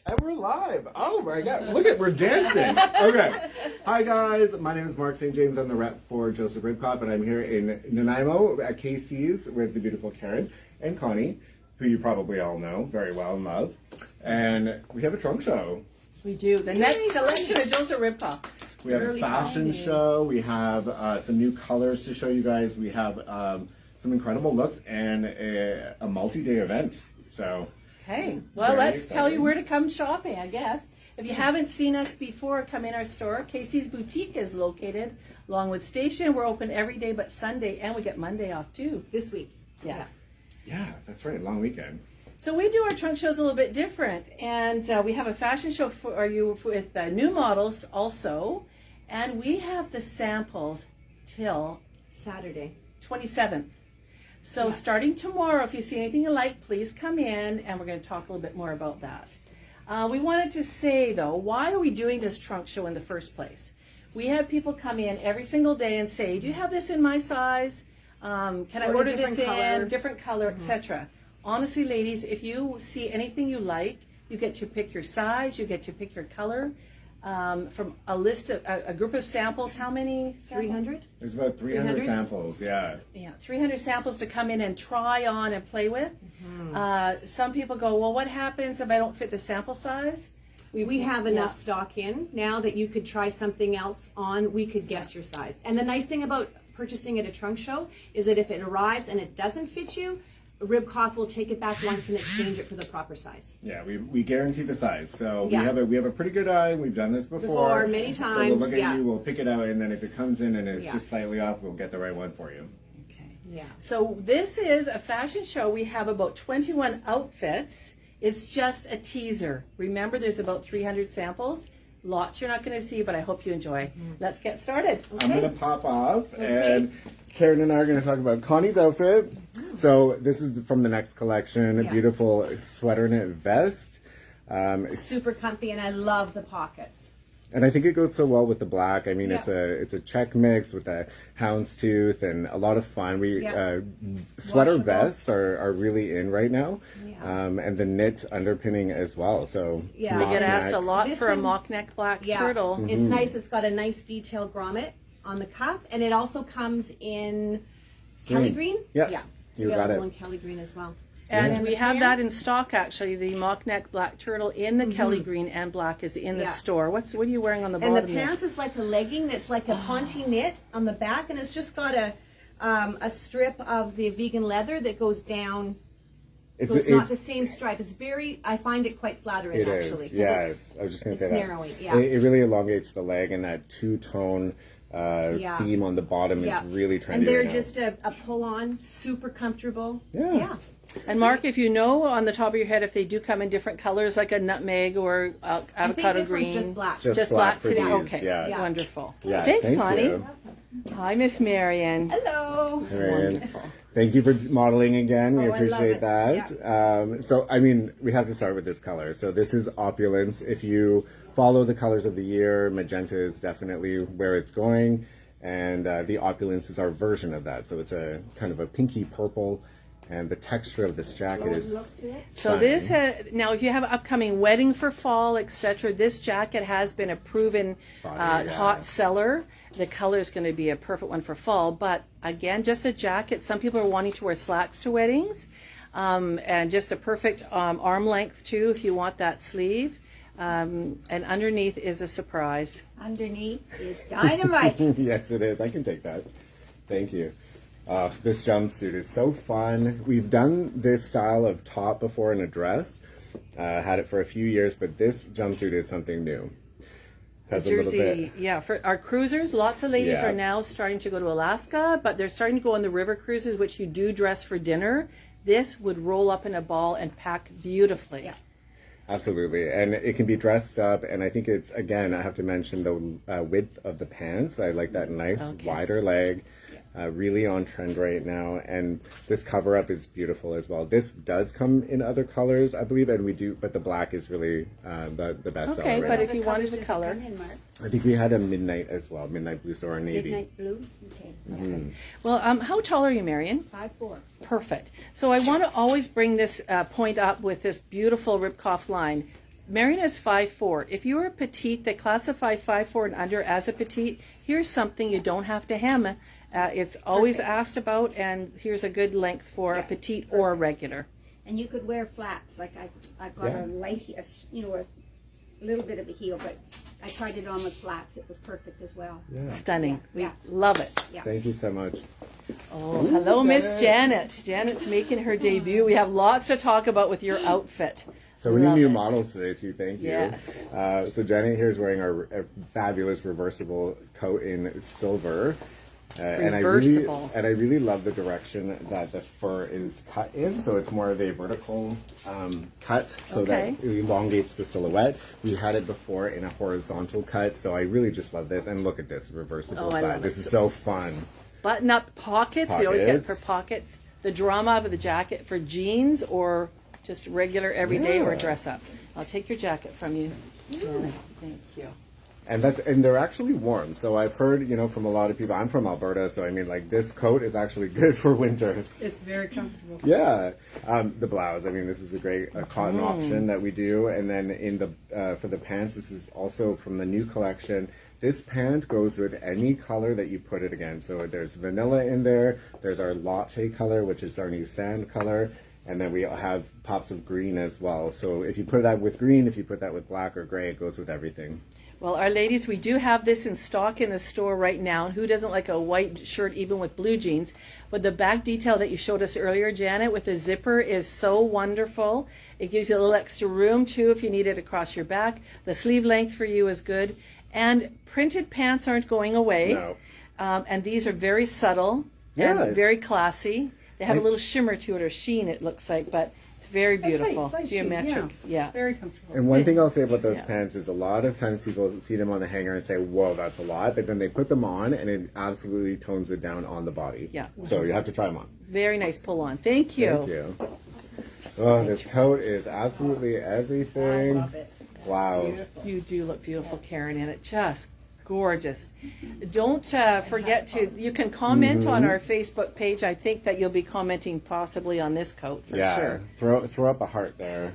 And we're live. Oh my God. Look at, we're dancing. Okay. Hi guys. My name is Mark St. James. I'm the rep for Joseph Ribkoff, and I'm here in Nanaimo at KC's with the beautiful Karen and Connie, who you probably all know very well and love. And we have a trunk show. We do. The next collection of Joseph Ribkoff. We have a fashion show. We have some new colors to show you guys. We have some incredible looks and a multi-day event. So. Okay, well, let's tell you where to come shopping, I guess. If you haven't seen us before, come in our store. Casey's Boutique is located Longwood Station. We're open every day but Sunday, and we get Monday off too. This week. Yes. Yeah, that's right. Long weekend. So we do our trunk shows a little bit different, and we have a fashion show for you with new models also, and we have the samples till Saturday 27th. So starting tomorrow, if you see anything you like, please come in, and we're going to talk a little bit more about that. We wanted to say, though, why are we doing this trunk show in the first place? We have people come in every single day and say, do you have this in my size? Can I order this in? Different color, etc. Honestly, ladies, if you see anything you like, you get to pick your size, you get to pick your color. From a list of a group of samples, how many? 300? There's about 300 samples, yeah. Yeah, 300 samples to come in and try on and play with. Some people go, well, what happens if I don't fit the sample size? We have enough stock in now that you could try something else on. We could guess your size. And the nice thing about purchasing at a trunk show is that if it arrives and it doesn't fit you, Ribkoff will take it back once and exchange it for the proper size. Yeah, we guarantee the size. So Yeah. we have a pretty good eye. We've done this before many So times. we'll look at you, we'll pick it out, and then if it comes in and it's Yeah. just slightly off, we'll get the right one for you. Okay. Yeah. So this is a fashion show. We have about 21 outfits. It's just a teaser. Remember, there's about 300 samples. Lots you're not going to see, but I hope you enjoy. Let's get started. I'm going to pop off, and Karen and I are going to talk about Connie's outfit. So this is from the next collection, a beautiful sweater knit vest. Super comfy, and I love the pockets. And I think it goes so well with the black. I mean, it's a check mix with a houndstooth and a lot of fun. Sweater vests are really in right now, and the knit underpinning as well. So We get asked a lot for a mock neck black turtle. It's nice. It's got a nice detailed grommet on the cuff, and it also comes in Kelly green. Yeah. It's You got available it. in Kelly green as well. And we have that in stock, actually. The mock neck black turtle in the Kelly green and black is in the store. What are you wearing on the bottom? And the pants is like a legging that's like a ponte knit on the back, and it's just got a strip of the vegan leather that goes down. So it's not the same stripe. It's I find it quite flattering, actually. Yes, I was just going to say that. It's narrowing, It really elongates the leg, and that two-tone theme on the bottom is really trendy. And they're right now. just a pull-on, super comfortable. Yeah. And Mark, if you know on the top of your head if they do come in different colors, like a nutmeg or avocado I think this green. one's just black. Just black for today. these, Okay, yeah. wonderful. Yeah, Thanks, thank Connie. you. Hi, Miss Marion. Hello. Marion. Wonderful. Thank you for modeling again. We I love appreciate it. that. So, I mean, we have to start with this color. So this is opulence. If you follow the colors of the year, magenta is definitely where it's going. And the opulence is our version of that. So it's a kind of a pinky purple. And the texture of this jacket is So this, now if you have an upcoming wedding for fall, etc., this jacket has been a proven hot seller. The color is going to be a perfect one for fall. But again, just a jacket. Some people are wanting to wear slacks to weddings. And just a perfect arm length too if you want that sleeve. And underneath is a surprise. Underneath is dynamite. Yes, it is. I can take that. Thank you. This jumpsuit is so fun. We've done this style of top before in a dress. Had it for a few years, but this jumpsuit is something new. Has a little bit. Yeah, for our cruisers, lots of ladies are now starting to go to Alaska, but they're starting to go on the river cruises, which you do dress for dinner. This would roll up in a ball and pack beautifully. Yeah. Absolutely, and it can be dressed up, and I think it's, again, I have to mention the width of the pants. I like that nice wider leg. Really on trend right now, and this cover up is beautiful as well. This does come in other colors, I believe, and we do, but the black is really the best seller. Okay, right but now. if you wanted the color, I think we had a midnight as well, midnight blue or a navy. Midnight blue. Okay. well, how tall are you, Marion? 5'4". Perfect. So I want to always bring this point up with this beautiful Ribkoff line. Marina's 5'4". If you are petite, they classify 5'4" and under as a petite. Here's something you don't have to hem. It's always asked about, and here's a good length for a petite or a regular. And you could wear flats. Like I've got a light, a little bit of a heel, but I tried it on with flats. It was perfect as well. Yeah. Stunning. Yeah. We love it. Yeah. Thank you so much. Oh, hello, Miss Janet. Janet's making her debut. We have lots to talk about with your outfit. So many Love new it. models today too. Thank you. Yes. So Janet here is wearing our fabulous reversible coat in silver. And I really love the direction that the fur is cut in. So it's more of a vertical cut, so that it elongates the silhouette. We had it before in a horizontal cut, so I really just love this. And look at this reversible side. This is so fun. Button up pockets. We always get it for pockets. The drama of the jacket for jeans or just regular everyday or dress up. I'll take your jacket from you. Janet. Thank you. And they're actually warm. So I've heard, from a lot of people. I'm from Alberta, so I mean, like, this coat is actually good for winter. It's very comfortable. Yeah, the blouse. I mean, this is a great cotton option that we do. And then in the for the pants, this is also from the new collection. This pant goes with any color that you put it against. So there's vanilla in there. There's our latte color, which is our new sand color. And then we have pops of green as well. So if you put that with green, if you put that with black or gray, it goes with everything. Well, our ladies, we do have this in stock in the store right now. Who doesn't like a white shirt even with blue jeans? But the back detail that you showed us earlier, Janet, with the zipper is so wonderful. It gives you a little extra room, too, if you need it across your back. The sleeve length for you is good. And printed pants aren't going away. No. And these are very subtle and very classy. They have a little shimmer to it, or sheen, it looks like, but it's very beautiful. It's nice Geometric. Yeah. Very comfortable. And one thing I'll say about those pants is a lot of times people see them on the hanger and say, whoa, that's a lot. But then they put them on and it absolutely tones it down on the body. Yeah. So you have to try them on. Very nice pull on. Thank you. Thank you. Oh, this coat is absolutely everything. I love it. Wow. Beautiful. You do look beautiful, Karen, and it just gorgeous. Don't forget you can comment on our Facebook page. I think that you'll be commenting possibly on this coat for sure. Throw up a heart there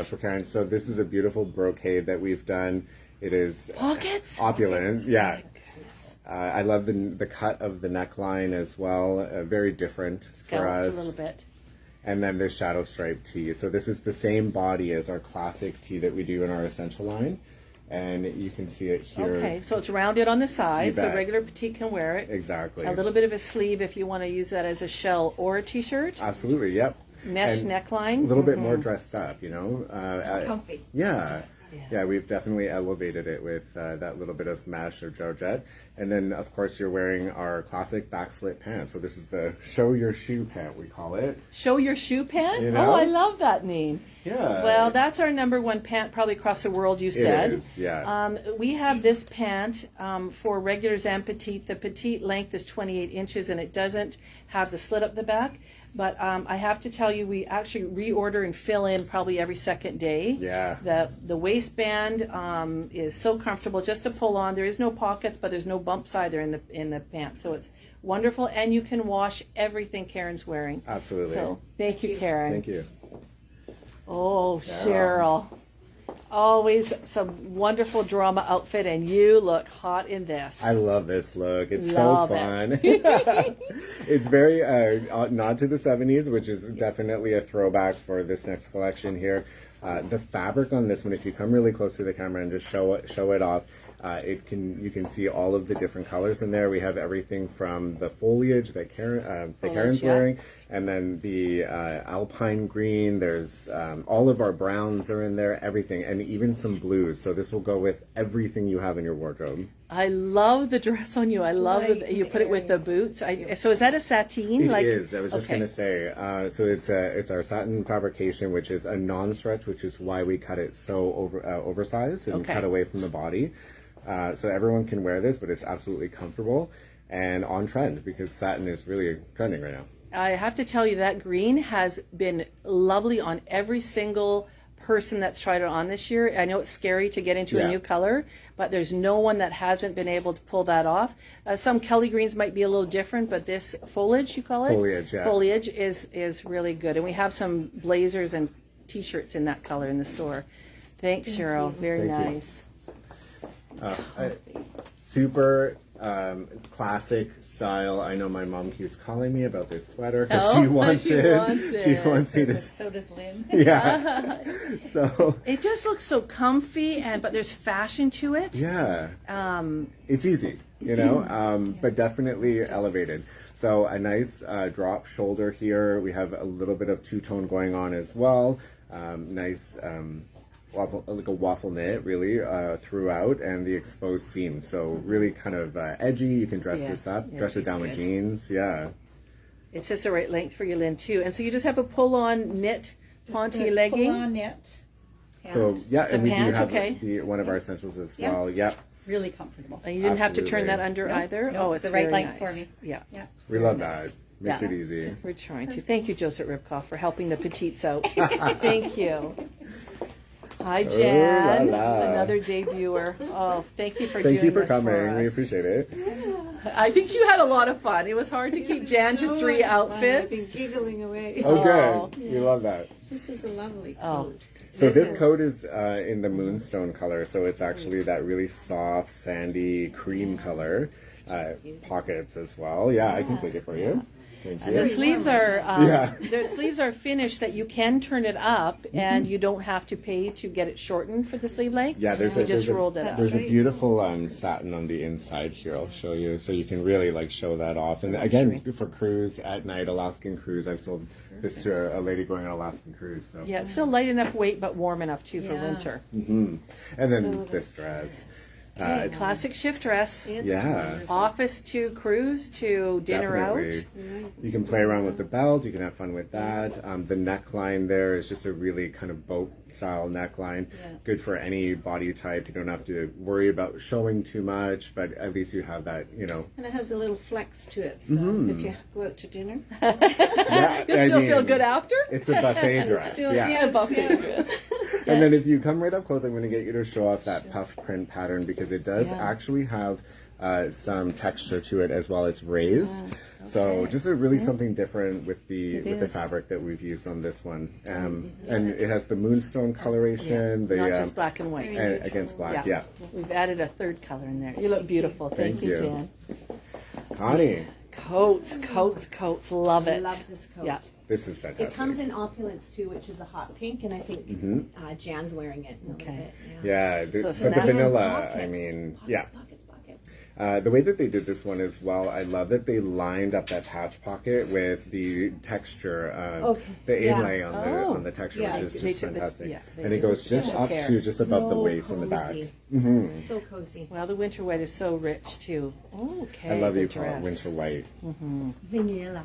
for Karen. So this is a beautiful brocade that we've done. It is Pockets? opulent. Yeah. I love the cut of the neckline as well. Very different for us. A little bit. And then the shadow stripe tee. So this is the same body as our classic tee that we do in our essential line. And you can see it here. Okay, so it's rounded on the sides, so bet. regular petite can wear it. Exactly. A little bit of a sleeve if you want to use that as a shell or a t-shirt. Absolutely, yep. Mesh And neckline. A little bit more dressed up, Comfy. Yeah, we've definitely elevated it with that little bit of mesh or georgette. And then, of course, you're wearing our classic backslit pants. So this is the show your shoe pant, we call it. Show your shoe pant? You know? Oh, I love that name. Yeah. Well, that's our #1 pant probably across the world, you said. It is, yeah. We have this pant for regulars and petite. The petite length is 28 inches, and it doesn't have the slit up the back. But I have to tell you, we actually reorder and fill in probably every second day. Yeah. The waistband is so comfortable just to pull on. There is no pockets, but there's no bumps either in the pants. So it's wonderful, and you can wash everything Karen's wearing. Absolutely. So thank you, Karen. Thank you. Oh, Cheryl. Always some wonderful drama outfit, and you look hot in this. I love this look. It's Love so fun. It's very nod to the 70s, which is definitely a throwback for this next collection here. The fabric on this one, if you come really close to the camera and just show it off, you can see all of the different colors in there. We have everything from the foliage that Karen's wearing, and then the alpine green. There's all of our browns are in there, everything, and even some blues. So this will go with everything you have in your wardrobe. I love the dress on you. I love that you put it with the boots. So is that a sateen? It is. I was just going to say. So it's our satin fabrication, which is a non-stretch, which is why we cut it so oversized and cut away from the body. So everyone can wear this, but it's absolutely comfortable and on trend because satin is really trending right now. I have to tell you that green has been lovely on every single person that's tried it on this year. I know it's scary to get into a new color, but there's no one that hasn't been able to pull that off. Some Kelly greens might be a little different, but this foliage, you call it? Foliage, yeah. Foliage is really good. And we have some blazers and t-shirts in that color in the store. Thanks, Cheryl. Very Thank you. nice. Super classic style. I know my mom keeps calling me about this sweater because Oh, she wants she it. wants She it. wants me to. So does Lynn. Yeah. So It just looks so comfy, but there's fashion to it. yeah, it's easy, but definitely elevated. So a nice drop shoulder here. We have a little bit of two-tone going on as well. Nice. Like a waffle knit really throughout, and the exposed seam, so really kind of edgy. You can dress this up, dress it down with jeans. It's just the right length for you, Lynn, too. And so you just have a pull-on knit ponte legging. Pull on knit. So and we pant, do have okay. one of our essentials as Yeah. well. Yep, Really comfortable. And you didn't have to turn Absolutely. that under either. no, Oh, it's the right very length nice. for me. Yeah. Yeah. we love that. Makes Yeah. it easy. We're trying to. Thank you, Joseph Ribkoff, for helping the petites out. Thank you. Hi, Jan. la la. Another debuter. Oh, thank you for Thank doing you for this coming. for us. We appreciate it. I think you had a lot of fun. It was hard to keep Jan to 3 I've been outfits. giggling away. Oh, Oh. good. We love that. This is a lovely Oh. coat. So this coat is in the moonstone color, so it's actually that really soft, sandy cream color. Pockets as well. Yeah, I can take it for you. Thank And the you. sleeves are Yeah. their sleeves are finished that you can turn it up, and you don't have to pay to get it shortened for the sleeve length. Yeah, you just rolled it up. There's a beautiful satin on the inside here. I'll show you, so you can really show that off. And again, for cruise at night, Alaskan cruise, I've sold this to a lady going on an Alaskan cruise. So. Yeah, it's still light enough weight, but warm enough too for winter. And then this dress. Classic shift dress. Yeah, Office to cruise to dinner definitely. out. You can play around with the belt. You can have fun with that. The neckline there is just a really kind of boat style neckline. Good for any body type. You don't have to worry about showing too much, but at least you have that, And it has a little flex to it, so if you go out to dinner. Yeah, You'll still feel good after? It's a buffet dress. still- yeah. yeah. Buffet dress. And then if you come right up close, I'm going to get you to show off that puff print pattern because it does actually have some texture to it as well as raised. So just a really something different with the fabric that we've used on this one. And it has the moonstone coloration, the Not just black and white. and against black. Yeah. We've added a third color in there. You look beautiful. Thank you, you. Jan. Connie, Coats. Love it. Love this coat. Yeah. this is fantastic. It comes in opulence too, which is a hot pink, and I think Jan's wearing it a little bit. Yeah, So but the snap- vanilla, Pockets. I mean, Pockets, yeah. Pockets. The way that they did this one as well, I love that they lined up that patch pocket with the texture, the inlay on the texture, Yeah. which is They just took the- fantastic. yeah, they And it did goes just such up care. to just above the So waist and the back. cozy. So cozy. Well, the winter white is so rich too. Okay. I love the you call it dress. winter white. Vanilla.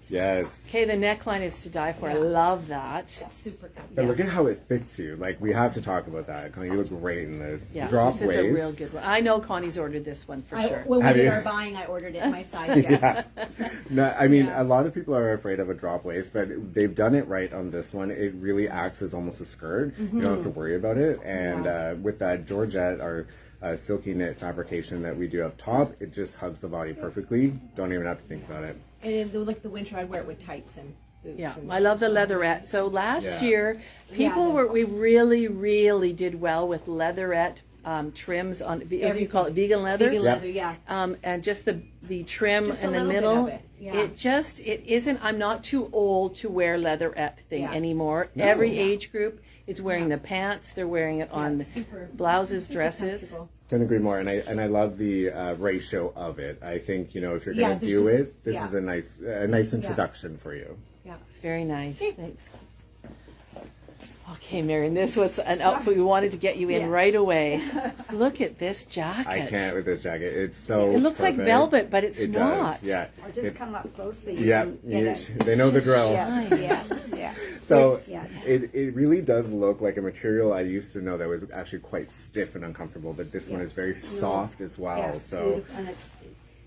Yes. Okay, the neckline is to die for. I love that. Super comfy. But look at how it fits you. Like, we have to talk about that. Connie, you look great in this. Yeah, Drop this is waist. a real good one. I know Connie's ordered this one for sure. When we Have did you? our buying, I ordered it my size. Yeah. No, I mean, a lot of people are afraid of a drop waist, but they've done it right on this one. It really acts as almost a skirt. You don't have to worry about it. And with that Georgette, our silky knit fabrication that we do up top, it just hugs the body perfectly. Don't even have to think about it. And like the winter, I'd wear it with tights and boots. Yeah, and I love the leatherette. So last Yeah. year, we really did well with leatherette trims on, as you call it, vegan leather. Vegan leather, yeah. And just the trim Just a in the little bit middle. of it, yeah. It isn't, I'm not too old to wear leatherette thing Yeah. anymore. Every age group is wearing the pants, they're wearing it on super- blouses, super dresses. comfortable. Couldn't agree more, and I love the ratio of it. I think if you're Yeah, gonna this do is- it, this yeah. is a nice introduction for you. Yeah. It's very nice. Thanks. Okay, Marion, this was an outfit we wanted to get you in right away. Look at this jacket. I can't with this jacket. It's so. It looks like perfect. velvet, but it's it not. Does, yeah. Or just It- come up close so you Yeah, can get it. they know the drill. Yeah. So Yeah. it really does look like a material I used to know that was actually quite stiff and uncomfortable, but this one is very soft as well. Yeah, So beautiful.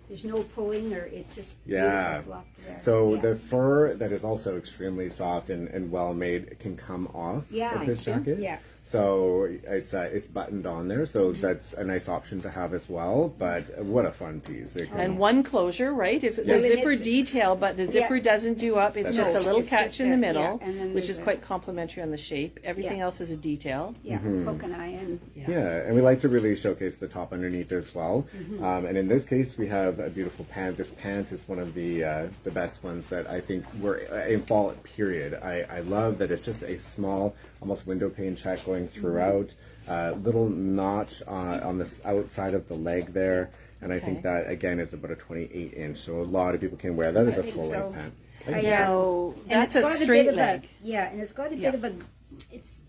And There's no pulling, or it's just Yeah. beautiful soft there. So yeah. the fur that is also extremely soft and well made can come off Yeah, of this jacket. yeah. So it's buttoned on there, so that's a nice option to have as well. But what a fun piece! It can- And one closure, right? Is it the Yes. zipper It's- detail, but the zipper doesn't do up. It's That's just a right. little It's catch just in the a- middle, yeah, and then which there's is a- quite complimentary on the shape. Everything Yeah. else is a detail. Yeah, Mm-hmm. poke an eye in. Yeah, and we like to really showcase the top underneath as well. And in this case, we have a beautiful pant. This pant is one of the best ones that I think were in fall period. I love that it's just a small, almost window pane check going throughout. Little notch on the outside of the leg there. And I think Okay. that, again, is about a 28 inch. So a lot of people can wear that as a think full length so. pant. So And that's it's a got bit straight of leg. Yeah, and it's got a Yeah. bit of a,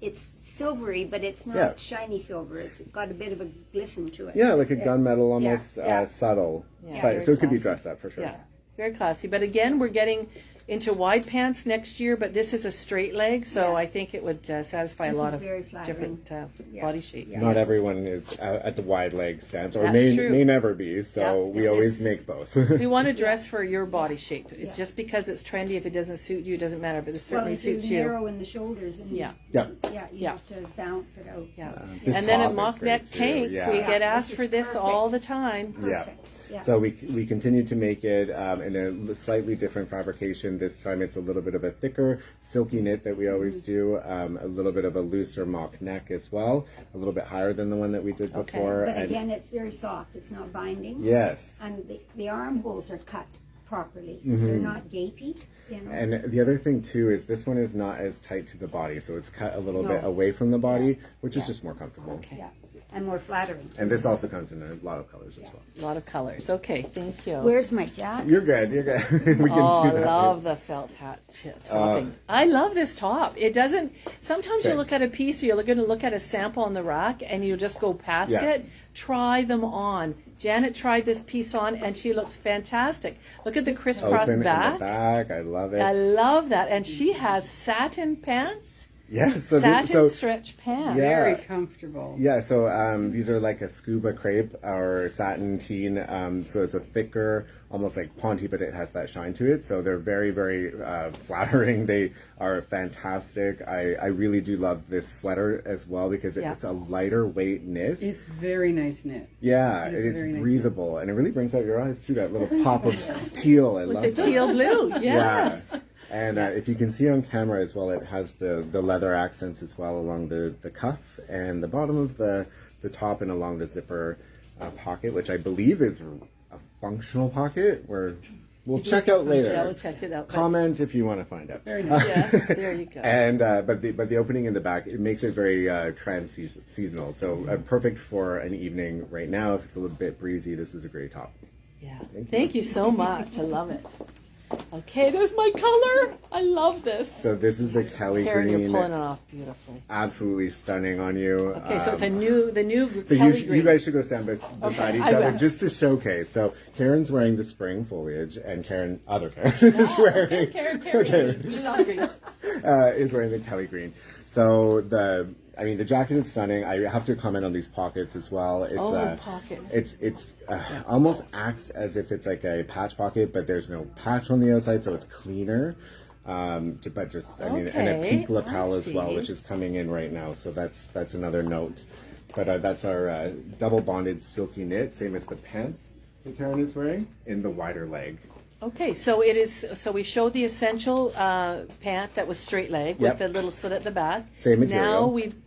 it's silvery, but it's not Yeah. shiny silver. It's got a bit of a glisten to it. Yeah, like a gunmetal, almost Yeah. Subtle. Yeah, But very so it could be classy. dressed up for sure. Yeah, very classy. But again, we're getting into wide pants next year, but this is a straight leg, so Yes. I think it would satisfy This a lot is of very flattering. different Yeah. body shapes. Not everyone is at the wide leg stance, or That's may true. never be. So Yeah. we This always is- make both. We want to dress for your body shape. It's Yeah. just because it's trendy. If it doesn't suit you, it doesn't matter. But it Well, certainly if suits you're you. narrow in the shoulders, then Yeah. yeah. yeah, you Yeah. have to balance it out. Yeah. This And then top a is mock great neck too, tank. yeah. We Yeah, get this asked is for this perfect. all the time. Yeah. Perfect. Yeah. So we continue to make it in a slightly different fabrication. This time it's a little bit of a thicker silky knit that we always do. A little bit of a looser mock neck as well. A little bit higher than the one that we did Okay. before. But And again, it's very soft. It's not binding. yes. And the armholes are cut properly. They're not gapey. You know. And the other thing too is this one is not as tight to the body, so it's cut a little No. bit away from the body, which is Yeah. just more comfortable. Okay. yeah, and more flattering. And this also comes in a lot of colors as well. A lot of colors. Okay, thank you. Where's my jacket? You're good. You're good. We can Oh, I do that. love the felt hat topping. I love this top. It doesn't. Sometimes you Same. look at a piece, or you're going to look at a sample on the rack, and you just go past Yeah. it. Try them on. Janet tried this piece on, and she looks fantastic. Look at the crisscross Open in the back. back. I love it. I love that, and she has satin pants, Yeah. So, satin stretch pants. Yeah. Very comfortable. Yeah, so these are like a scuba crepe or satin teen. So it's a thicker, almost like ponte, but it has that shine to it. So they're very, very flattering. They are fantastic. I really do love this sweater as well because Yeah. it's a lighter weight knit. It's very nice knit. Yeah, It is a it's very nice breathable and it really brings out your eyes too. That little pop of teal. I With love the that. teal blue. Yes. Yeah. And if you can see on camera as well, it has the leather accents as well along the cuff and the bottom of the top and along the zipper pocket, which I believe is a functional pocket. We'll check out later. Yeah, we'll check it out. But- Comment if you want to find out. Very nice. Yes, there you go. And but the opening in the back, it makes it very trans-seasonal. So perfect for an evening right now. If it's a little bit breezy, this is a great top. Yeah. Thank you so much. I love it. Okay, there's my color. I love this. So this is the Kelly Karen, green. you're pulling it off beautifully. Absolutely stunning on you. Okay, so it's the new So Kelly you green. guys should go stand beside each I other will. just to showcase. So Karen's wearing the spring foliage, and other Karen is wearing Karen, Okay. we love green. Is wearing the Kelly green. So the jacket is stunning. I have to comment on these pockets as well. It's Pockets. It's almost acts as if it's like a patch pocket, but there's no patch on the outside, so it's cleaner. But just and a Okay, pink lapel I as well, see. which is coming in right now. So that's another note. But that's our double bonded silky knit, same as the pants that Karen is wearing in the wider leg. Okay, so it is. So we showed the essential pant that was straight leg with Yep. the little slit at the back. Same material. Now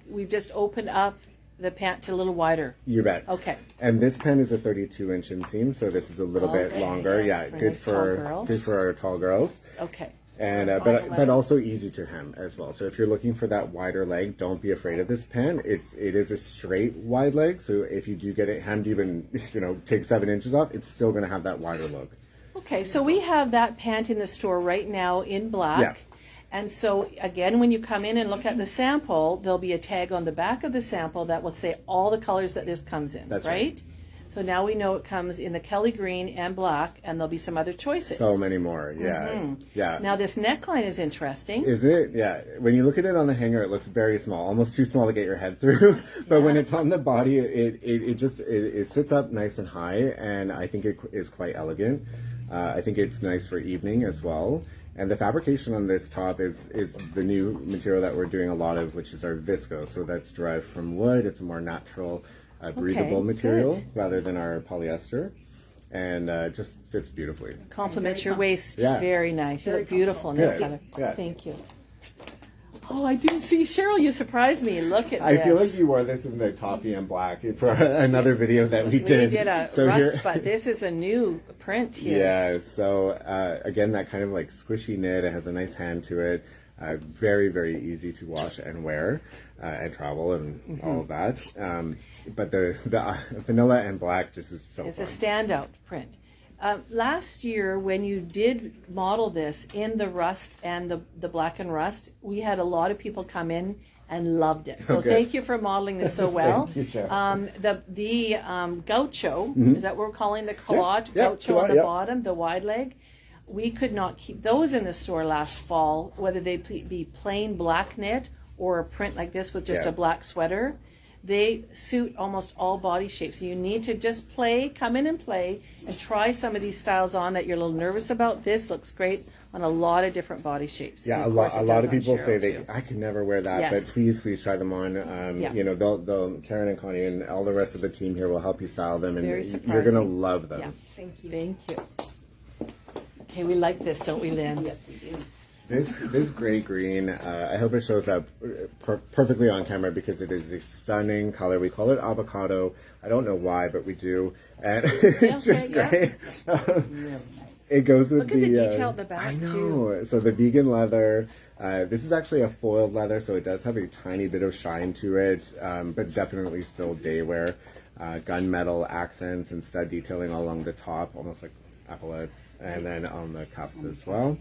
we've just opened up the pant to a little wider. You bet. Okay. And this pen is a 32-inch inseam, so this is a little bit Okay, longer. yes, Yeah, for good nice tall for girls. good for our tall girls. Okay. And but also easy to hem as well. So if you're looking for that wider leg, don't be afraid of this pen. It is a straight wide leg, so if you do get it hemmed, even take 7 inches off, it's still going to have that wider look. Okay, so we have that pant in the store right now in black. Yeah. And so again, when you come in and look at the sample, there'll be a tag on the back of the sample that will say all the colors that this comes in, That's right? right. So now we know it comes in the Kelly green and black, and there'll be some other choices. So many more, yeah. Yeah. Now this neckline is interesting. Is it? Yeah. When you look at it on the hanger, it looks very small, almost too small to get your head through. But when it's on the body, it sits up nice and high, and I think it is quite elegant. I think it's nice for evening as well. And the fabrication on this top is the new material that we're doing a lot of, which is our visco. So that's derived from wood. It's a more natural, breathable material good. rather than our polyester. And just fits beautifully. Complements your waist. Yeah. Very nice. You look beautiful in this Good. color. Yeah. Thank you. Oh, I didn't see. Cheryl, you surprised me. Look at I this. feel like you wore this in the toffee and black for another video that we did. We did a So rust, here- but this is a new print here. Yeah, so again, that kind of like squishy knit. It has a nice hand to it. Very, very easy to wash and wear and travel and all of that. But the vanilla and black just is so It's fun. a standout print. Last year, when you did model this in the rust and the black and rust, we had a lot of people come in and loved it. So Okay. thank you for modeling this so well. Thank you, Cheryl. The gaucho, is that what we're calling the collage Yeah, gaucho on the yeah. bottom, the wide leg? We could not keep those in the store last fall, whether they be plain black knit or a print like this with just Yeah. a black sweater. They suit almost all body shapes. So you need to just come in and play, and try some of these styles on that you're a little nervous about. This looks great on a lot of different body shapes. Yeah, And a of course lot. A it lot does of on people say Cheryl, too. I could never wear that, Yes. but please try them on. Yeah. You know, they'll Karen and Connie and all the rest of the team here will help you style them, and Very you're surprising. gonna love them. Yeah. Thank you. Thank you. Okay, we like this, don't we, Lynn? Yes, we do. This gray green, I hope it shows up perfectly on camera because it is a stunning color. We call it avocado. I don't know why, but we do, and it's just yeah. great. Really nice. It goes with Look at the detail at the back, I know. too. So the vegan leather. This is actually a foiled leather, so it does have a tiny bit of shine to it, but definitely still day wear. Gunmetal accents and stud detailing all along the top, almost like epaulets, and then on the cuffs as well.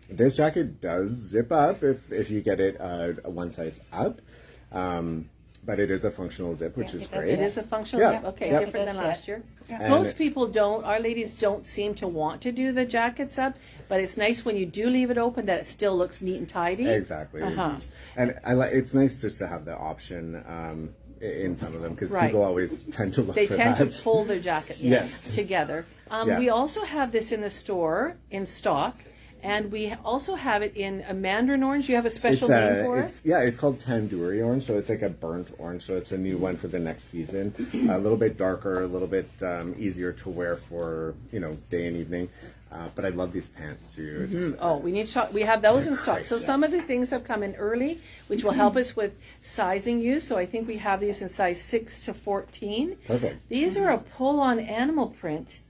This jacket does zip up if you get it one size up, but it is a functional zip, which is it does great. It is a functional Yeah. zip. Okay, Yep. different It than does last fit. year. And Most people don't, our ladies don't seem to want to do the jackets up, but it's nice when you do leave it open that it still looks neat and tidy. Exactly. Uh-huh. And it's nice just to have the option in some of them because Right. people always tend to look They for tend that. to pull their jackets Yes. together. Yeah. We also have this in the store in stock, and we also have it in a mandarin orange. You have a special name for it? It's called tandoori orange, so it's like a burnt orange, so it's a new one for the next season. A little bit darker, a little bit easier to wear for, day and evening. But I love these pants too. It's, Oh, we have those in stock. Great, So yeah. some of the things have come in early, which will help us with sizing you. So I think we have these in size 6 to 14. Perfect. These are a pull-on animal print.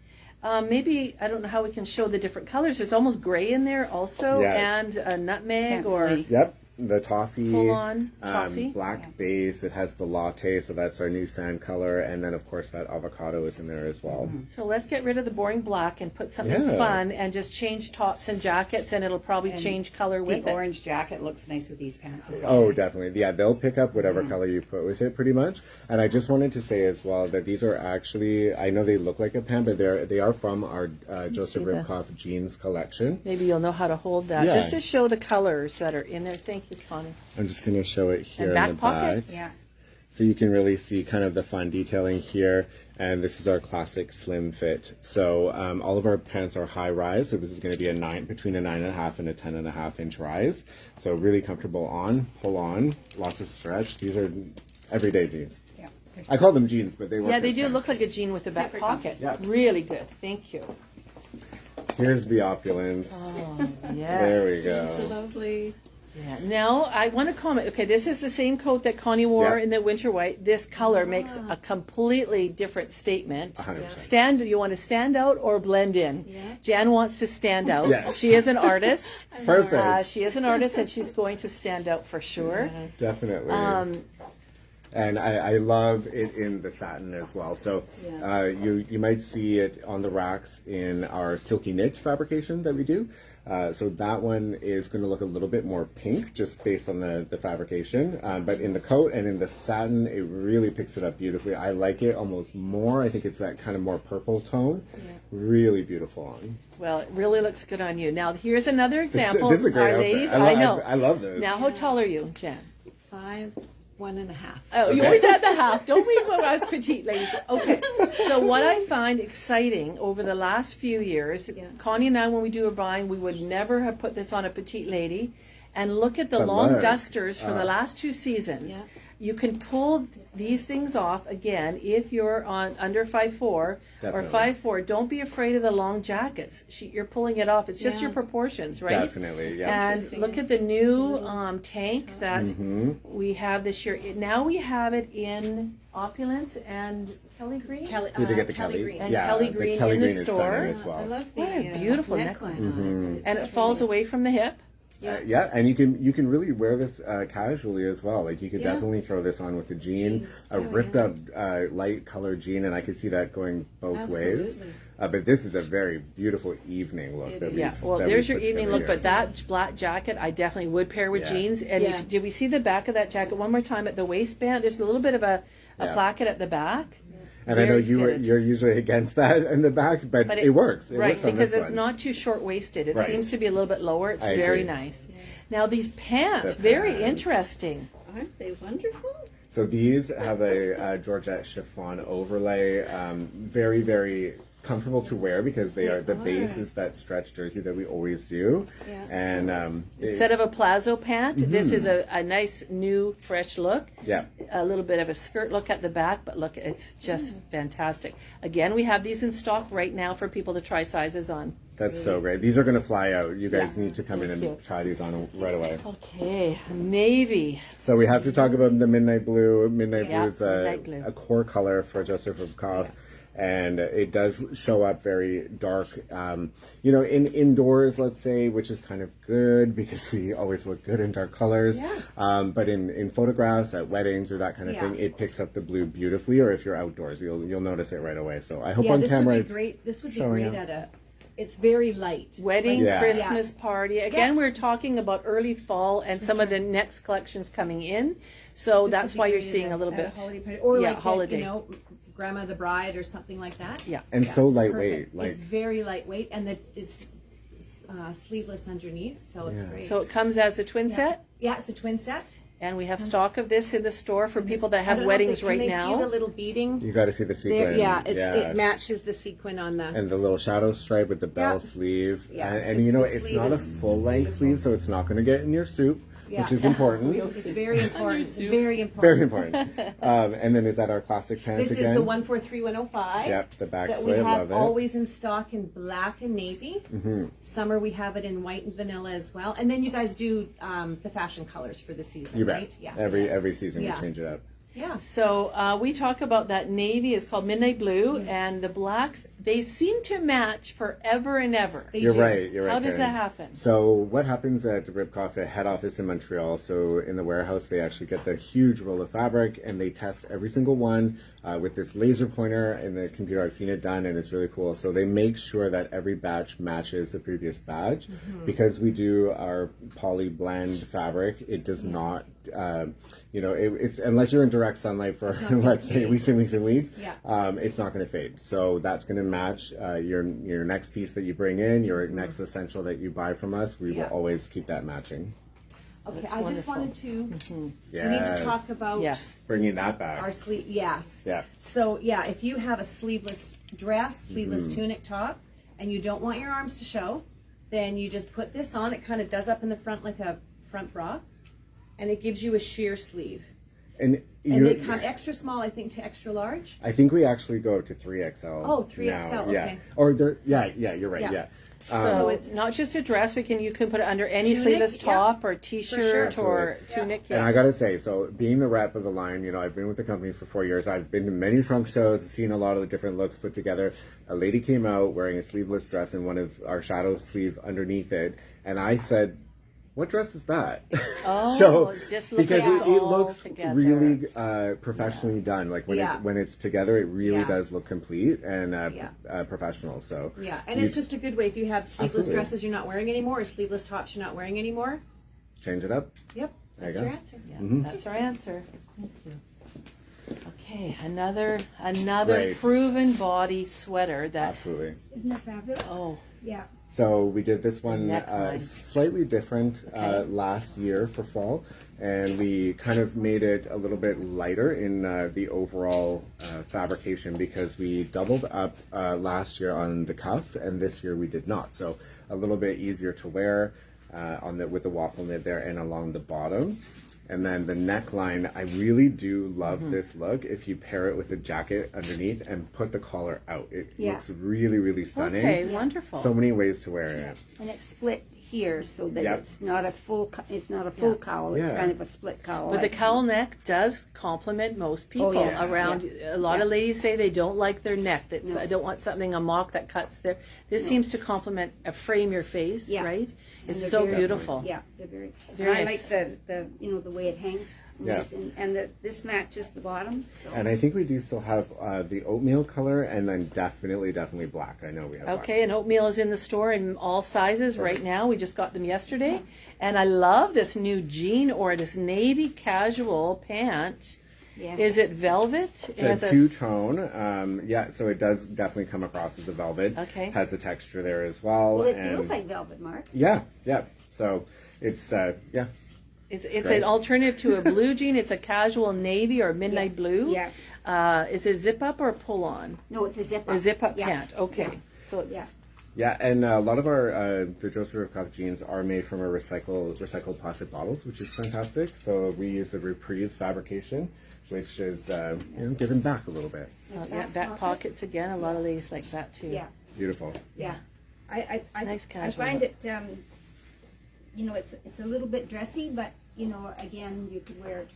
Maybe, I don't know how we can show the different colors. There's almost gray in there also, Yes. and a nutmeg Can't or... really- Yep, the toffee, Full-on toffee. black base. It has the latte, so that's our new sand color, and then of course that avocado is in there as well. So let's get rid of the boring black and put something Yeah. fun and just change tops and jackets, and it'll probably And change color The with it. orange jacket looks nice with these pants as well. Oh, definitely. Yeah, they'll pick up whatever color you put with it, pretty much. And I just wanted to say as well that these are actually, I know they look like a pant, but they are from our Joseph see the- Ribkoff jeans collection. Maybe you'll know how to hold that. Yeah. Just to show the colors that are in there. Thank you, Connie. I'm just going to show it here And in back the back. pockets. Yeah. So you can really see kind of the fun detailing here. And this is our classic slim fit. So all of our pants are high rise. So this is going to be between a 9.5 and a 10.5 inch rise. So really comfortable on, pull on, lots of stretch. These are everyday jeans. Yeah. I call them jeans, but they work Yeah, they as do pants. look like a jean with a back Super pocket. Yeah. Really good. Thank you. Here's the opulence. Yeah. There we go. Lovely. Yeah. Now, I want to comment. Okay, this is the same coat that Connie wore Yeah. in the winter white. This color makes a completely different statement. 100%. You want to stand out or blend in? Yeah. Jan wants to stand out. Yes. She is an artist. Perfect. She is an artist, and she's going to stand out for sure. Definitely. And I love it in the satin as well. So you might see it on the racks in our silky knit fabrication that we do. So that one is going to look a little bit more pink, just based on the fabrication. But in the coat and in the satin, it really picks it up beautifully. I like it almost more. I think it's that kind of more purple tone. Really beautiful on. Well, it really looks good on you. Now, here's another example. This is a great Our outfit. ladies, I know. I love this. Now, how tall are you, Jan? 5'1.5". Oh, you always had the half. Don't read what I was petite, ladies. Okay. So what I find exciting over the last few years, Connie and I, when we do a buying, we would never have put this on a petite lady. And look at the long look. dusters from the last 2 seasons. Yeah. You can pull these things off again if you're on under 5'4" or Definitely. 5'4". Don't be afraid of the long jackets. You're pulling it off. It's just your proportions, right? Definitely, yeah. And look at the new tank that we have this year. Now we have it in opulence and Kelly green. Did you get the Kelly? green. And Yeah, Kelly the green Kelly in the green is store. stunning as I well. love the What a beautiful neckline neckline. on it. And it falls away from the hip. Yeah, and you can really wear this casually as well. Like you could definitely throw this on with a jean, a ripped up light colored jean, and I could see that going both ways. Absolutely. But this is a very beautiful evening look. That Yeah, we've- well, that there's we've your put evening together look, here. but that black jacket I definitely would pair with Yeah. jeans. And Yeah. did we see the back of that jacket one more time at the waistband? There's a little bit of a Yeah. placket at the back. And I know Very you're fitted. usually against that in the back, but But it works. It right, works on because this it's one. not too short waisted. It Right. seems to be a little bit lower. It's I very agree. nice. Now these pants, The very pants. interesting. Aren't they wonderful? So these have a Georgette chiffon overlay. Very, very comfortable to wear because they are the base is that stretch jersey that we always do. Yes. And Instead of a plazo pant, this is a nice new fresh look. yeah. A little bit of a skirt look at the back, but look, it's just fantastic. Again, we have these in stock right now for people to try sizes on. That's so great. These are going to fly out. You guys need to come in Thank and you. try these on right away. Okay, navy. So we have to talk about the midnight blue. Midnight Yeah, blue is midnight blue. a core color for Joseph Ribkoff. And it does show up very dark, in indoors, let's say, which is kind of good because we always look good in dark colors. But in photographs at weddings or that kind of thing, it picks up the blue beautifully. Or if you're outdoors, you'll notice it right away. So I hope on this camera would it's be great. This would be showing great up. at a. It's very light. Wedding, Yeah. Christmas party. Again, we're talking about early fall and some of the next collections coming in. So that's why you're seeing a little bit. holiday party, or Yeah, like holiday. Grandma the bride or something like that. Yeah. And so It's lightweight. perfect. It's very lightweight, and it's sleeveless underneath, so it's great. So it comes as a twin set, Yeah, it's a twin set. and we have stock of this in the store for people that I have don't know if weddings can right they see the now. little beading? You got to see the There, sequin. it matches the sequin on the. And the little shadow stripe with the bell Yeah. sleeve. Yeah, And the it's sleeve not a is full length sleeve, so it's not going to get in your soup, which is important. It's very important. Very important. Very important. And then is that our classic pants This again? is the 143-105. Yep, the back that we slit, have love it. always in stock in black and navy. Summer we have it in white and vanilla as well. And then you guys do the fashion colors for the season, You bet. right? Yeah. Every season Yeah. we change it up. Yeah. So we talk about that navy is called midnight blue, and the blacks, they seem to match forever and ever. They You're do. right. How does Karen. that happen? So what happens at Ribkoff, a head office in Montreal? So in the warehouse, they actually get the huge roll of fabric and they test every single one with this laser pointer in the computer. I've seen it done, and it's really cool. So they make sure that every batch matches the previous batch. Because we do our poly blend fabric, it does not. It's unless you're in direct sunlight for let's say weeks and weeks and weeks. It's not going to fade. So that's going to match your next piece that you bring in, your next essential that you buy from us. We will always keep that matching. Okay, That's I just wonderful. wanted to. Yes. We need to talk about Yes. Bringing that back. our sleeve. Yes. Yeah. So yeah, if you have a sleeveless dress, sleeveless tunic top, and you don't want your arms to show, then you just put this on. It kind of does up in the front like a front bra, and it gives you a sheer sleeve. And And they come extra small, I think, to extra large. I think we actually go up to 3XL. Oh, 3XL, now. Yeah. okay. Or there, yeah, you're right. Yeah. Yeah. So it's- it's not just a dress. You can put it under any Tunic, sleeveless yeah. top or t-shirt sure. or tunic. And I gotta say, so being the rep of the line, I've been with the company for 4 years. I've been to many trunk shows, seen a lot of the different looks put together. A lady came out wearing a sleeveless dress and one of our shadow sleeve underneath it, and I said, what dress is that? Oh, So just look because at it all looks together. really professionally done. Like when Yeah. it's together, it really Yeah. does look complete and Yeah. professional. So Yeah, and it's just a good way if you have sleeveless Absolutely. dresses you're not wearing anymore, or sleeveless tops you're not wearing anymore. change it up. Yep, There you that's go. your answer. Yeah, that's our answer. Thank you. Okay, another Great. proven body sweater that. Absolutely. Isn't it fabulous? Oh, Yeah. So we did this one neckline. slightly different Okay. last year for fall, and we kind of made it a little bit lighter in the overall fabrication because we doubled up last year on the cuff, and this year we did not. So a little bit easier to wear with the waffle knit there and along the bottom. And then the neckline, I really do love this look if you pair it with a jacket underneath and put the collar out. It Yeah. looks really, really stunning. okay, wonderful. So many ways to wear it. And it's split here so that Yep. it's not a full cowl. It's Yeah. kind of a split cowl. But the cowl neck does complement most people yeah. around. A lot of ladies say they don't like their neck. That's I don't want something a mock that cuts their. This seems to complement frame your face, Yeah. right? And It's they're so very- beautiful. Yeah, they're very. Very I like nice. the the way it hangs. Yeah. Nice, and this matches the bottom. So. And I think we do still have the oatmeal color and then definitely black. I know we have Okay, and oatmeal is in the store in all sizes right now. We just got them yesterday. And I love this new jean or this navy casual pant. Yeah. Is it velvet? It has It's a two-tone. Yeah, so it does definitely come across as a velvet. Okay. Has the texture there as well. Well, it and feels like velvet, Mark. Yeah, yeah. So it's, yeah. It's great. an alternative to a blue jean. It's a casual navy or midnight blue. Yeah. Is it zip up or pull on? No, it's a zip up. A zip up Yeah. pant. Okay. Yeah. So it's Yeah. Yeah, and a lot of our the Joseph Ribkoff jeans are made from a recycled plastic bottles, which is fantastic. So we use the Reprieve fabrication, which is giving back a little bit. back pockets again. A lot of ladies like that too. Yeah. Beautiful. Yeah. I Nice I casual find look. it it's a little bit dressy, but again you could wear it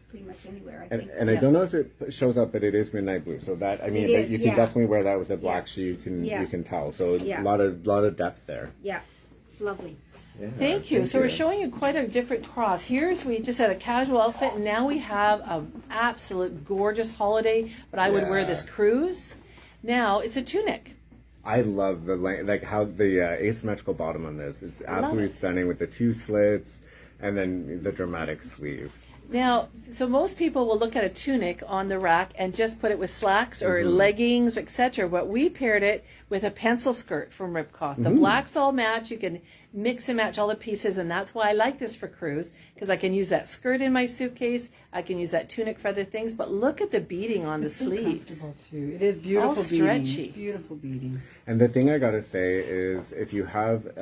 pretty much anywhere. I think. And I don't know if it shows up, but it is midnight blue. So that I mean, It is, you can yeah. definitely wear that with a black Yeah. shoe. Yeah. You can tell. So Yeah. a lot of depth there. Yeah, it's lovely. Yeah, Thank you. So we're showing you quite a different cross. We just had a casual outfit, and now we have an absolute gorgeous holiday. But I would wear this cruise. Now it's a tunic. I love the like how the asymmetrical bottom on this is absolutely it. stunning with the two slits and then the dramatic sleeve. Now, so most people will look at a tunic on the rack and just put it with slacks or leggings, etc. But we paired it with a pencil skirt from Ribkoff. The blacks all match. You can mix and match all the pieces, and that's why I like this for cruise, because I can use that skirt in my suitcase. I can use that tunic for other things. But look at the beading on the sleeves. Comfortable, too. It is beautiful All beading. stretchy. It's beautiful beading. And the thing I gotta say is, if you have,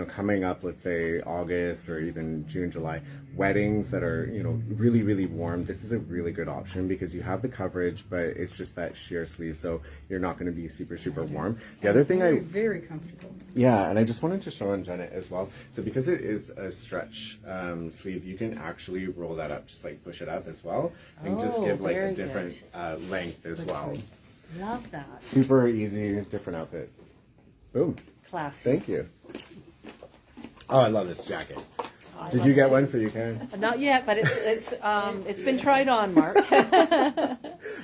coming up, let's say August or even June, July, weddings that are, really, really warm, this is a really good option because you have the coverage, but it's just that sheer sleeve, so you're not going to be super, super warm. The other thing Very, very comfortable. Yeah, and I just wanted to show on Jenna as well. So because it is a stretch sleeve, you can actually roll that up, just like push it up as well, and just Oh, give like a very different length as well. Love that. Super easy, different outfit. Boom. Classy. Thank you. Oh, I love this jacket. Did you get one for you, Karen? Not yet, but it's been tried on, Mark. I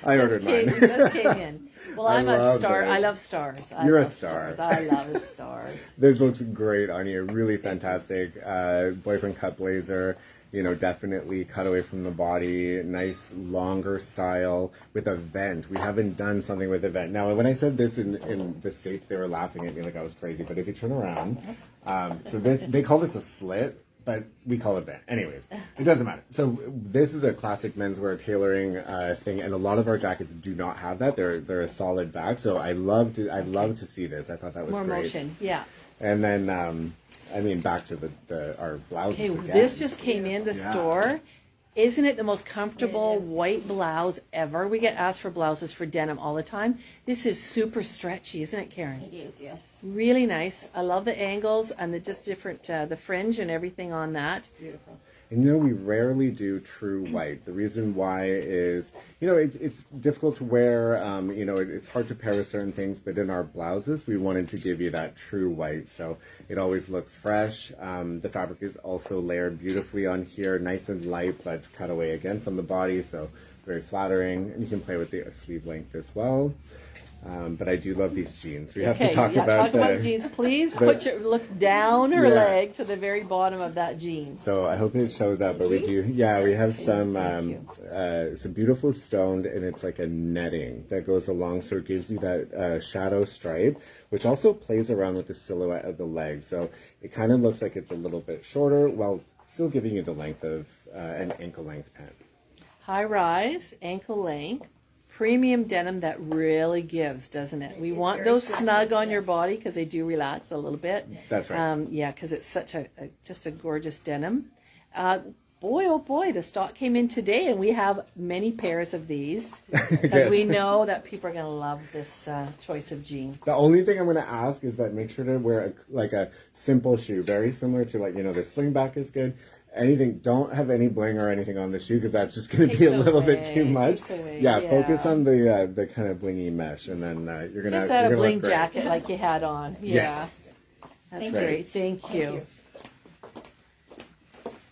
ordered mine. Just came in. Well, I I'm a love star. it. I love stars. You're a love star. Stars. I love stars. This looks great on you. Really fantastic. Boyfriend cut blazer. Definitely cut away from the body. Nice longer style with a vent. We haven't done something with a vent. Now, when I said this in the States, they were laughing at me like I was crazy. But if you turn around, so they call this a slit, but we call it vent. Anyways, it doesn't matter. So this is a classic menswear tailoring thing, and a lot of our jackets do not have that. They're a solid back. So I love to see this. I thought that was More great. motion. Yeah. And then, back to our blouses Okay, again. this just came in the store. Isn't it the most comfortable white blouse ever? We get asked for blouses for denim all the time. This is super stretchy, isn't it, Karen? It is, yes. Really nice. I love the angles and the just different, the fringe and everything on that. Beautiful. And we rarely do true white. The reason why is, it's difficult to wear. It's hard to pair with certain things, but in our blouses, we wanted to give you that true white. So it always looks fresh. The fabric is also layered beautifully on here, nice and light, but cut away again from the body. So very flattering. And you can play with the sleeve length as well. But I do love these jeans. We have to talk about the jeans. Please look down her leg to the very bottom of that jean. So I hope it shows up, but we do. Yeah, we have some beautiful stoned, and it's like a netting that goes along, so it gives you that shadow stripe, which also plays around with the silhouette of the leg. So it kind of looks like it's a little bit shorter, while still giving you the length of an ankle length pant. High rise, ankle length. Premium denim that really gives, doesn't it? We want those snug on your body because they do relax a little bit. That's right. Because it's such just a gorgeous denim. Boy, oh boy, the stock came in today, and we have many pairs of these because we know that people are going to love this choice of jean. The only thing I'm going to ask is that make sure to wear a simple shoe, very similar to the slingback is good. Anything, don't have any bling or anything on the shoe because that's just going to be a little bit too much. Yeah, focus on the kind of blingy mesh, and then you're gonna just add a bling jacket like you had on. Yeah, yes, that's great. Thank you.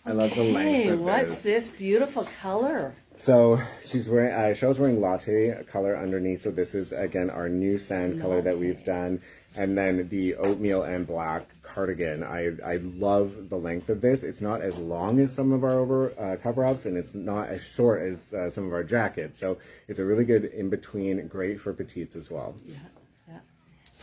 I love the length of what's this beautiful color? So she's wearing. Cheryl's wearing latte color underneath. So this is again our new sand color that we've done, and then the oatmeal and black cardigan. I love the length of this. It's not as long as some of our cover-ups, and it's not as short as some of our jackets. So it's a really good in-between, great for petites as well. Yeah.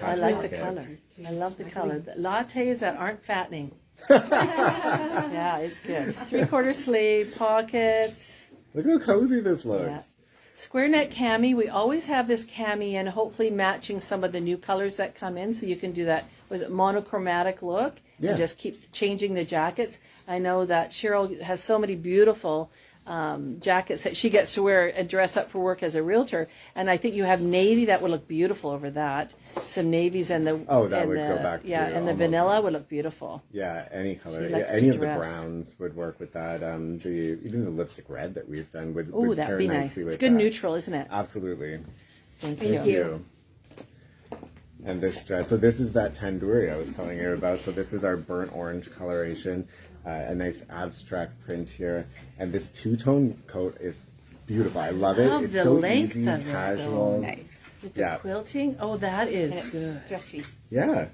I like the color. I love the color. The lattes that aren't fattening. Yeah, it's good. 3/4 sleeve, pockets. Look how cozy this looks. Yeah. Square neck cami. We always have this cami in, hopefully matching some of the new colors that come in, so you can do that. Was it monochromatic look? Yeah. And just keep changing the jackets. I know that Cheryl has so many beautiful jackets that she gets to wear and dress up for work as a realtor. And I think you have navy that would look beautiful over that. Some navies and the go back to and almost, the vanilla would look beautiful. Yeah, any color. She likes Any to of the dress. browns would work with that. Even the lipstick red that we've done would That'd pair be nicely nice. with It's good that. neutral, isn't it? Absolutely. Thank Thank you. you. And this dress, so this is that tandoori I was telling you about. So this is our burnt orange coloration, a nice abstract print here. And this two-tone coat is beautiful. I love it. Love It's the so length easy, of it, though. casual. Nice. With the quilting, that is And good. it's stretchy. Yeah.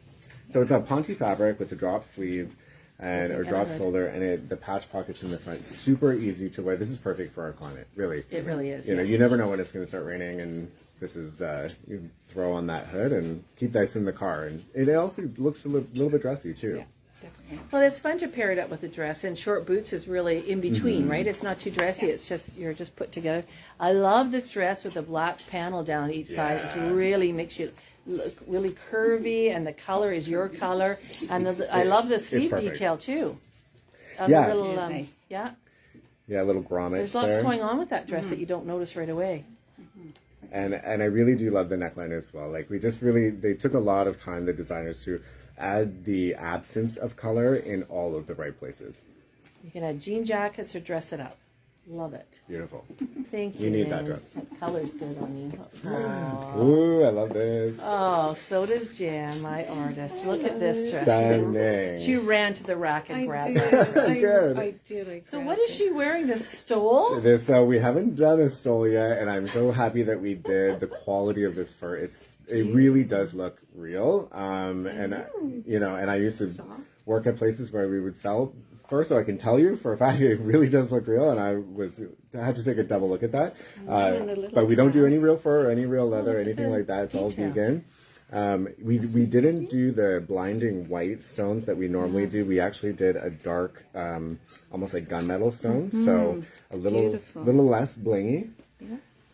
So it's a ponte fabric with a drop sleeve or drop shoulder, and the patch pockets in the front. Super easy to wear. This is perfect for our climate, really. It really is. You never know when it's going to start raining, and this is you throw on that hood and keep this in the car, and it also looks a little bit dressy too. Yeah, definitely. Well, it's fun to pair it up with a dress, and short boots is really in between, right? It's not too dressy. It's just you're just put together. I love this dress with the black panel down each side. It really makes you look really curvy, and the color is your color. And I love the sleeve perfect. detail too. Yeah. The little, It is nice. yeah. Yeah, a little grommet. There's lots there. going on with that dress that you don't notice right away. And I really do love the neckline as well. Like they took a lot of time, the designers, to add the absence of color in all of the right places. You can add jean jackets or dress it up. Love it. Beautiful. Thank you. You need that Nan. dress. That color's good on you. Aw. Ooh, I love this. Oh, so does Jan, my artist. Look at this dress. Stunning. She ran to the rack and I grabbed did. it. Good. I did. So what is she wearing? This stole? This we haven't done a stole yet, and I'm so happy that we did. The quality of this fur, it really does look real. And I used to work at places where we would sell fur, so I can tell you for a fact it really does look real. And I had to take a double look at that. But we don't do any real fur, or any real leather, or anything like that. It's all vegan. We didn't do the blinding white stones that we normally do. We actually did a dark, almost like gunmetal stone, so a little less blingy.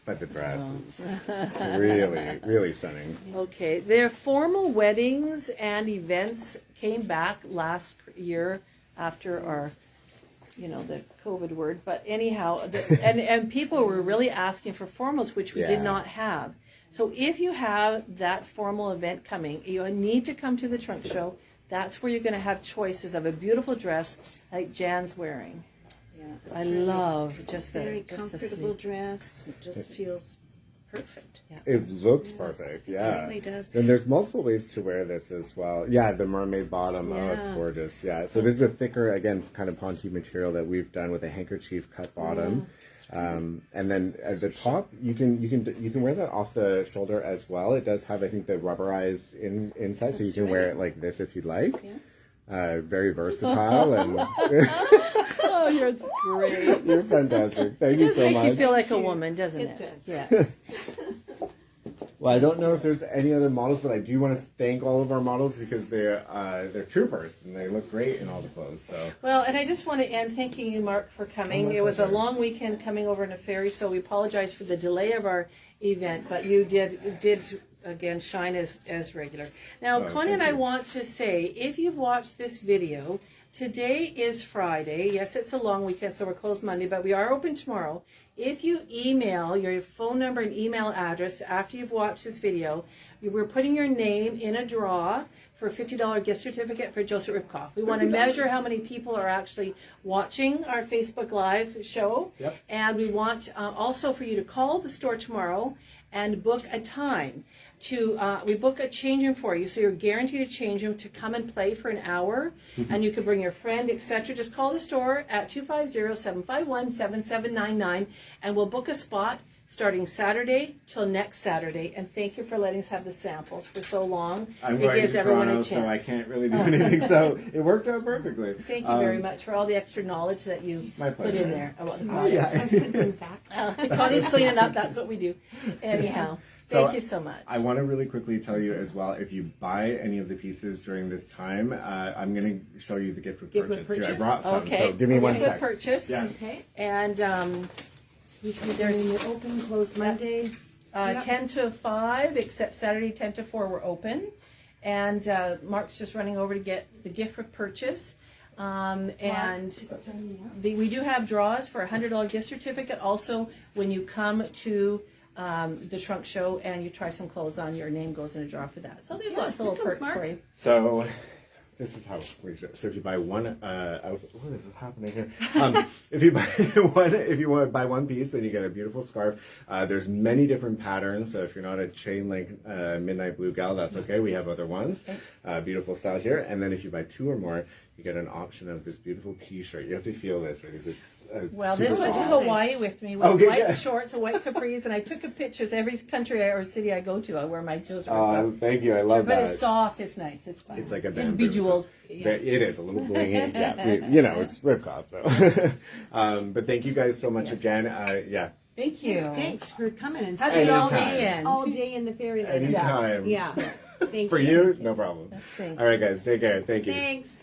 But the dress is really, really stunning. Okay, their formal weddings and events came back last year after our, the COVID word. But anyhow, and people were really asking for formals, which we did not have. So if you have that formal event coming, you need to come to the trunk show. That's where you're going to have choices of a beautiful dress like Jan's wearing. I love just the Very just the comfortable sleeve. dress. It just feels perfect. Yeah. It looks perfect, yeah. certainly does. And there's multiple ways to wear this as well. Yeah, the mermaid bottom. Oh, it's Yeah. gorgeous. Yeah. So this is a thicker, again, kind of ponte material that we've done with a handkerchief cut bottom. And then at the top, you can wear that off the shoulder as well. It does have, I think, the rubberized inside, so you can wear it like this if you'd like. Very versatile and Oh, you're great. you're fantastic. Thank It you does so make much. you feel like a woman, doesn't it? It does. Yes. Well, I don't know if there's any other models, but I do want to thank all of our models because they're troopers and they look great in all the clothes. So Well, and I just want to end thanking you, Mark, for coming. Oh, my It was a pleasure. long weekend coming over in a ferry, so we apologize for the delay of our event, but you did again shine as regular. Now, Oh, Connie and I thank you. want to say, if you've watched this video, today is Friday. Yes, it's a long weekend, so we're closed Monday, but we are open tomorrow. If you email your phone number and email address after you've watched this video, we're putting your name in a draw for a $50 gift certificate for Joseph Ribkoff. We want to measure how many people are actually watching our Facebook Live show. Yep. And we want also for you to call the store tomorrow and book a time. We book a change room for you, so you're guaranteed a change room to come and play for an hour, and you can bring your friend, etc. Just call the store at 250-751-7799, and we'll book a spot starting Saturday till next Saturday. And thank you for letting us have the samples for so long. I'm It going gives to everyone Toronto, a so I chance. can't really do anything. So it worked out perfectly. Thank you very much for all the extra knowledge that you My put pleasure. in there about the product. Yeah. Let's put things back. Connie's cleaning up. That's what we do. Anyhow, So thank you so much. I want to really quickly tell you as well, if you buy any of the pieces during this time, I'm going to show you the gift with Gift with purchase. Too. I purchase? brought some, Okay. so give me one Good sec. purchase. Yeah. Okay. And We can do open, close Monday. Yep. 10 to 5, except Saturday 10 to 4 we're open. And Mark's just running over to get the gift for purchase. And we do have draws for a $100 gift certificate. Also, when you come to the trunk show and you try some clothes on, your name goes in a draw for that. So there's lots of little perks for you. So this is how we should. So if you buy one outfit, what is happening here? If you buy want to buy one piece, then you get a beautiful scarf. There's many different patterns. So if you're not a chain link midnight blue gal, that's okay. We have other ones. Beautiful style here. And then if you buy two or more, you get an option of this beautiful T-shirt. You have to feel this because it's Well, super this went to awesome. Hawaii with me with Okay, white yeah. shorts and white capris, and I took a pictures. Every country or city I go to, I wear my Joseph. Thank you. I love But that. it's soft. It's nice. It's fun. It's like a It's bamboo. bejeweled. It is a little blingy. Yeah, it's Ribkoff. So, but thank you guys so much again. Yeah, Thank you. Thanks for coming and Happy staying long Anytime. weekend. all day in the fairyland. anytime. Yeah. Thank For you, no problem. Thank All right, guys, take care. Thank you. Thanks.